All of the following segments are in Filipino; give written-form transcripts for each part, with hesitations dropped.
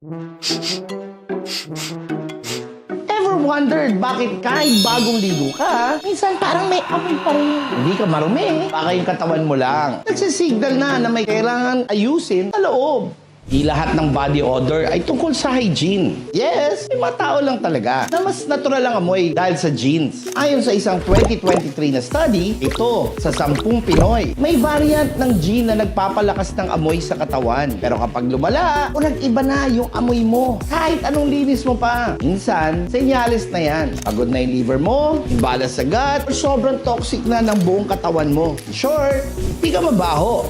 Ever wondered bakit kahit bagong ligo ka, minsan parang may amoy pa rin? Hindi ka marumi. Baka yung katawan mo lang. Nagsisignal na may kailangan ayusin sa loob. Di lahat ng body odor ay tungkol sa hygiene. Yes, may mga tao lang talaga na mas natural ang amoy dahil sa genes. Ayon sa isang 2023 na study, ito sa 10 Pinoy, may variant ng gene na nagpapalakas ng amoy sa katawan. Pero kapag lumala, o nag-iba na yung amoy mo, kahit anong linis mo pa, minsan, senyales na yan. Pagod na yung liver mo, imbalance sa gut, o sobrang toxic na ng buong katawan mo. In short, di ka mabaho.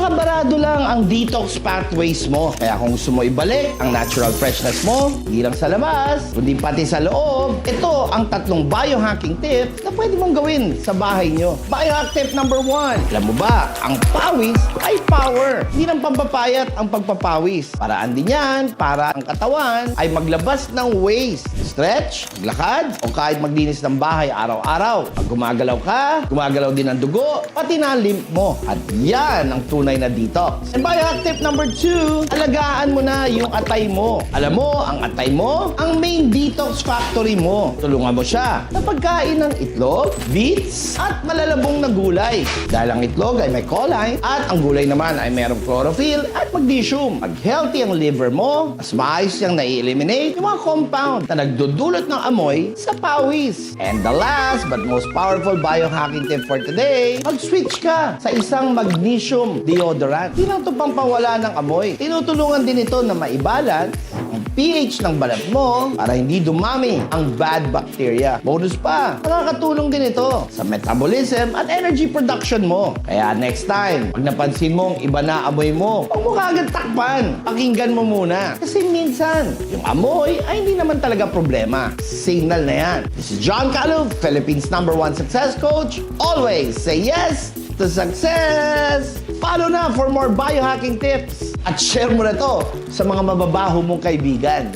Barado lang ang detox pathways mo. Kaya kung gusto mo ibalik ang natural freshness mo, hindi lang sa labas, kundi pati sa loob, ito ang 3 biohacking tips na pwede mong gawin sa bahay nyo. Biohack tip number 1. Alam mo ba, ang pawis ay power. Hindi lang pampapayat ang pagpapawis. Paraan din yan para ang katawan ay maglabas ng waste. Stretch, maglakad, o kahit maglinis ng bahay araw-araw. Pag gumagalaw ka, gumagalaw din ang dugo, pati na ang lymph mo. At yan ang tunay na detox. And biohack tip number 2, alagaan mo na yung atay mo. Alam mo, ang atay mo, ang main detox factory mo. Tulungan mo siya sa pagkain ng itlog, beets, at malalabong na gulay. Dahil ang itlog ay may choline at ang gulay naman ay mayroong chlorophyll at magnesium. Pag healthy ang liver mo, mas maayos niyang nai-eliminate yung mga compound na nagdudulot ng amoy sa pawis. And the last but most powerful biohacking tip for today, mag-switch ka sa isang magnesium deodorant. Hindi lang ito pampawala ng amoy. Tinutulungan din ito na maibalance ang pH ng balat mo para hindi dumami ang bad bacteria. Bonus pa, nakakatulong din ito sa metabolism at energy production mo. Kaya next time, pag napansin mong iba na amoy mo, huwag mo kagad takpan. Pakinggan mo muna. Kasi minsan, yung amoy ay hindi naman talaga problema. Signal na yan. This is John Calub, Philippines #1 success coach. Always say yes to success! Follow na for more biohacking tips at share mo na to sa mga mababaho mong kaibigan.